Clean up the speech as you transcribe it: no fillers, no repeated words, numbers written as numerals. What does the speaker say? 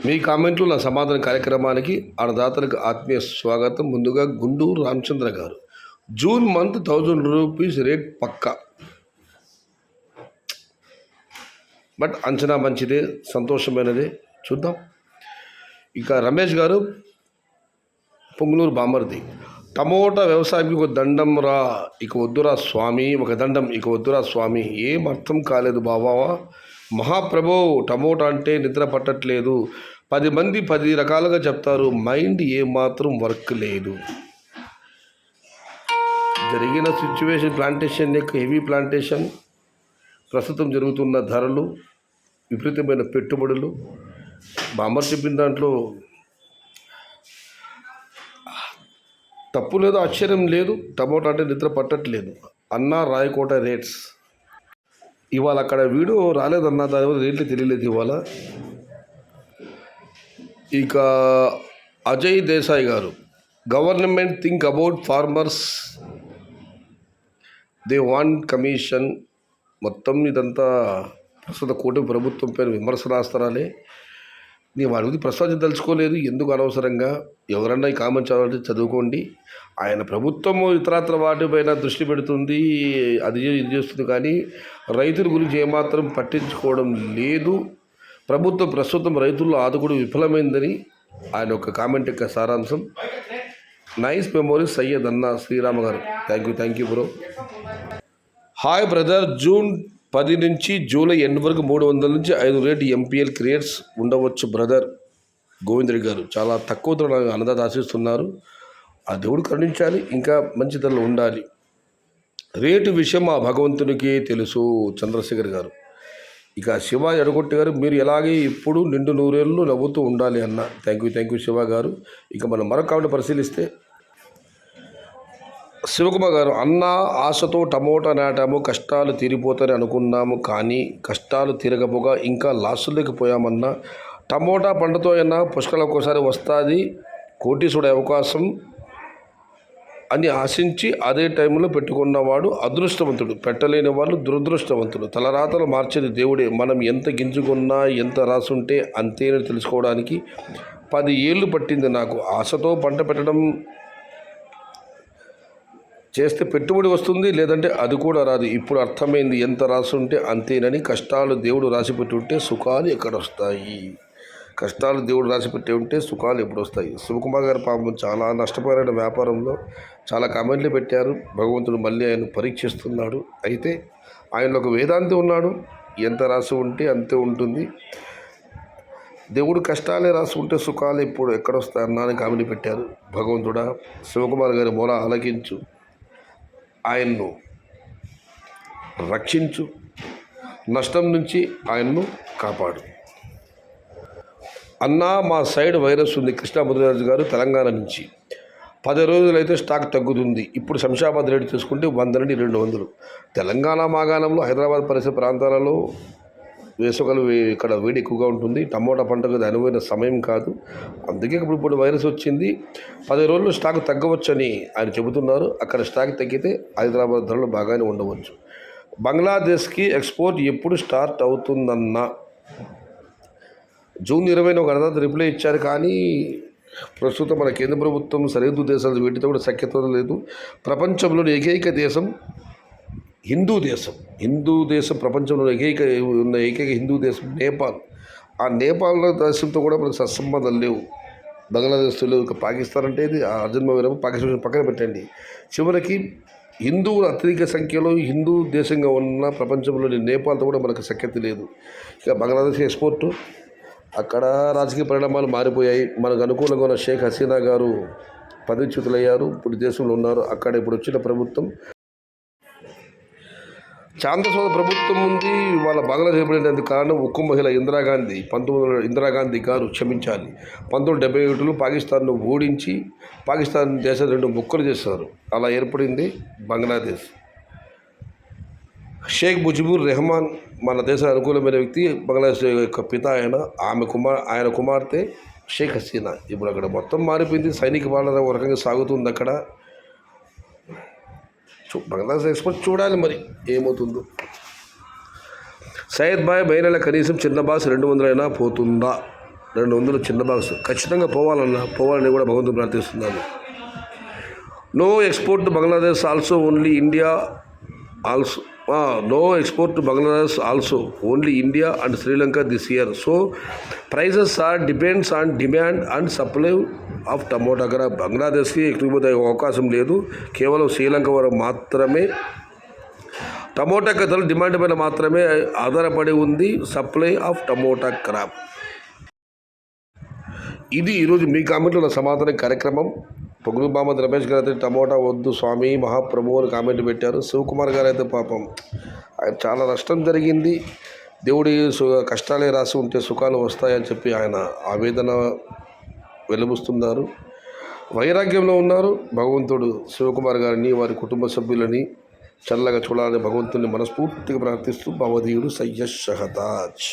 మీ కామెంట్లు నా సమాధాన కార్యక్రమానికి అన్నదాతలకు ఆత్మీయ స్వాగతం. ముందుగా గుండూరు రామచంద్ర గారు, జూన్ మంత్ 1000 రూపీస్ రేట్ పక్కా, బట్ అంచనా మంచిదే, సంతోషమైనదే, చూద్దాం. ఇక రమేష్ గారు, పొంగునూరు బామర్ది, టమోటా వ్యవసాయానికి ఒక దండం రా ఇక వద్దురా స్వామి, ఒక దండం ఇక వద్దురా స్వామి. ఏం అర్థం కాలేదు బాబా. మహాప్రభో, టమోటా అంటే నిద్ర పట్టట్లేదు, 10 మంది 10 రకాలుగా చెప్తారు, మైండ్ ఏమాత్రం వర్క్ లేదు. జరిగిన సిచ్యువేషన్, ప్లాంటేషన్ యొక్క హెవీ ప్లాంటేషన్, ప్రస్తుతం జరుగుతున్న ధరలు, విపరీతమైన పెట్టుబడులు, బామర్ చెప్పిన దాంట్లో తప్పు లేదు, ఆశ్చర్యం లేదు. టమోటా అంటే నిద్ర పట్టట్లేదు అన్నా. రాయకోట రేట్స్ ఇవాళ అక్కడ వీడియో రాలేదన్నా, దానివల్ల రేట్లు తెలియలేదు ఇవాళ. ఇక అజయ్ దేశాయ్ గారు, government think about farmers, they want commission. మొత్తం ఇదంతా ప్రస్తుత కూటమి ప్రభుత్వం పైన విమర్శనాస్త్రాలే. నేను వారి గురించి ప్రస్తావించదలుచుకోలేదు, ఎందుకు అనవసరంగా. ఎవరన్నా ఈ కామెంట్ చదవాలంటే చదువుకోండి. ఆయన ప్రభుత్వము ఇతరత్ర వాటిపైన దృష్టి పెడుతుంది, అది ఇది చేస్తుంది, కానీ రైతుల గురించి ఏమాత్రం పట్టించుకోవడం లేదు. ప్రభుత్వం ప్రస్తుతం రైతుల్లో ఆదుకుడు విఫలమైందని ఆయన ఒక కామెంట్ యొక్క సారాంశం. నైస్ మెమోరీస్ సయ్యద్ అన్న శ్రీరామ గారు, thank you bro. Hi brother, June 10 నుంచి జూలై ఎండ్ వరకు 300 నుంచి 5 రేట్ ఎంపీఎల్ క్రియేట్స్ ఉండవచ్చు బ్రదర్. గోవిందరెడ్డి గారు, చాలా తక్కువ ధరలు అన్నదాత ఆశిస్తున్నారు. ఆ దేవుడు కరుణించాలి, ఇంకా మంచి ధరలు ఉండాలి. రేటు విషయం ఆ భగవంతునికి తెలుసు. చంద్రశేఖర్ గారు, ఇక శివ ఎడగొట్టి గారు, మీరు ఎలాగే ఇప్పుడు నిండు 100 ఏళ్ళు నవ్వుతూ ఉండాలి అన్న. థ్యాంక్ యూ శివ గారు. ఇక మనం మరొక కామెంట్ పరిశీలిస్తే, శివకుమార్ గారు, అన్న ఆశతో టమోటా నాటాము, కష్టాలు తీరిపోతాయని అనుకున్నాము, కానీ కష్టాలు తీరకపోగా ఇంకా లాసుల్లోకి పోయామన్నా. టమోటా పంటతో అయినా పుష్కలం ఒకసారి వస్తుంది, కోటీసుడే అవకాశం అని ఆశించి అదే టైంలో పెట్టుకున్నవాడు అదృష్టవంతుడు, పెట్టలేని వాళ్ళు దురదృష్టవంతుడు. తలరాతలు మార్చేది దేవుడే. మనం ఎంత గింజుకున్నా, ఎంత రాసుంటే అంతేనని తెలుసుకోవడానికి 10 ఏళ్ళు పట్టింది నాకు. ఆశతో పంట పెట్టడం చేస్తే పెట్టుబడి వస్తుంది, లేదంటే అది కూడా రాదు. ఇప్పుడు అర్థమైంది, ఎంత రాసుంటే అంతేనని. కష్టాలు దేవుడు రాసిపెట్టి ఉంటే సుఖాలు ఎక్కడ వస్తాయి? కష్టాలు దేవుడు రాసిపెట్టి ఉంటే సుఖాలు ఎప్పుడు వస్తాయి? శివకుమార్ గారు పాపం చాలా నష్టపోయారు వ్యాపారంలో, చాలా కామెంట్లు పెట్టారు. భగవంతుడు మళ్ళీ ఆయన పరీక్షిస్తున్నాడు. అయితే ఆయన ఒక వేదాంతి ఉన్నాడు, ఎంత రాసి ఉంటే అంతే ఉంటుంది. దేవుడు కష్టాలే రాసి ఉంటే సుఖాలు ఇప్పుడు ఎక్కడొస్తాయన్నా అని కామెంట్ పెట్టారు. భగవంతుడా, శివకుమార్ గారి మూల ఆలకించు, ఆయన్ను రక్షించు, నష్టం నుంచి ఆయన్ను కాపాడు. అన్నా, మా సైడ్ వైరస్ ఉంది. కృష్ణా ముదిరాజు గారు, తెలంగాణ నుంచి. 10 రోజులైతే స్టాక్ తగ్గుతుంది. ఇప్పుడు శంషాబాద్ రేటు తీసుకుంటే 100 నుండి 200. తెలంగాణ మాగాణంలో, హైదరాబాద్ పరిసర ప్రాంతాలలో వేసవకాలం ఇక్కడ వేడి ఎక్కువగా ఉంటుంది. టమోటా పంటకు అనువైన సమయం కాదు, అందుకే ఇప్పుడు వైరస్ వచ్చింది. 10 రోజుల్లో స్టాక్ తగ్గవచ్చని ఆయన చెబుతున్నారు. అక్కడ స్టాక్ తగ్గితే హైదరాబాద్ ధరలు బాగానే ఉండవచ్చు. బంగ్లాదేశ్కి ఎక్స్పోర్ట్ ఎప్పుడు స్టార్ట్ అవుతుందన్న జూన్ 20న ఒక అన్నదాత రిప్లై ఇచ్చారు, కానీ ప్రస్తుతం మన కేంద్ర ప్రభుత్వం సరిహద్దు దేశాలు వీటితో కూడా సఖ్యత లేదు. ప్రపంచంలోని ఏకైక దేశం హిందూ దేశం, ప్రపంచంలో ఏకైక హిందూ దేశం నేపాల్. ఆ నేపాల్ దేశంతో కూడా మనకు సత్సంబంధాలు లేవు. బంగ్లాదేశ్తో లేవు. ఇక పాకిస్తాన్ అంటే ఇది అర్జున్ వీరము, పాకిస్తాన్ పక్కన పెట్టండి. చివరికి హిందువులు అత్యధిక సంఖ్యలో హిందూ దేశంగా ఉన్న ప్రపంచంలోని నేపాల్తో కూడా మనకు సఖ్యత లేదు. ఇక బంగ్లాదేశ్ ఎక్స్పోర్టు, అక్కడ రాజకీయ పరిణామాలు మారిపోయాయి. మనకు అనుకూలంగా ఉన్న షేక్ హసీనా గారు పదవిచ్యుతులయ్యారు, ఇప్పుడు దేశంలో ఉన్నారు. అక్కడ ఇప్పుడు వచ్చిన ప్రభుత్వం చాంద్రశోధ ప్రభుత్వం ఉంది. వాళ్ళ బంగ్లాదేశ్ ఏర్పడినందుకు కారణం ఉక్కు మహిళ ఇందిరాగాంధీ. 1900 గారు, క్షమించాలి, 1971లో పాకిస్తాన్ను ఓడించి పాకిస్తాన్ దేశం 2 ముక్కలు చేశారు. అలా ఏర్పడింది బంగ్లాదేశ్. షేక్ ముజిబుర్ రెహమాన్ మన దేశ అనుకూలమైన వ్యక్తి, బంగ్లాదేశ్ యొక్క పిత ఆయన కుమార్తె షేక్ హసీనా. ఇప్పుడు అక్కడ మొత్తం మారిపోయింది. సైనిక పాలన ఒక రకంగా సాగుతుంది అక్కడ. బంగ్లాదేశ్ ఎక్స్పోర్ట్ చూడాలి మరి ఏమవుతుందో. సయ్యద్ బాయ్, బై నెల కనీసం చిన్న బాస్ 200 అయినా పోతుందా? 200 చిన్న బాక్స్ ఖచ్చితంగా పోవాలని కూడా భగవంతుని ప్రార్థిస్తున్నాను. No export to Bangladesh also only India also no export to Bangladesh also only India and Sri Lanka this year. So prices are depends on demand and supply of tomato crop. బంగ్లాదేశ్కి ఎక్కిపోతే అవకాశం లేదు, కేవలం శ్రీలంక వరకు మాత్రమే టమోటా ధరల డిమాండ్ పైన మాత్రమే ఆధారపడి ఉంది సప్లై ఆఫ్ టమోటా క్రాప్. ఇది ఈరోజు మీ కామెంట్లో నా సమాధాన కార్యక్రమం. పొగులు మహమ్మద్ రమేష్ గారు అయితే టమోటా వద్దు స్వామి మహాప్రభు అని కామెంట్ పెట్టారు. శివకుమార్ గారు అయితే పాపం ఆయన చాలా నష్టం జరిగింది, దేవుడి కష్టాలే రాసి ఉంటే సుఖాలు వస్తాయని చెప్పి ఆయన ఆవేదన వెలుబుస్తున్నారు, వైరాగ్యంలో ఉన్నారు. భగవంతుడు శివకుమార్ గారిని వారి కుటుంబ సభ్యులని చల్లగా చూడాలని భగవంతుని మనస్ఫూర్తిగా ప్రార్థిస్తూ భవదీయుడు సయ్యద్ షహతాజ్.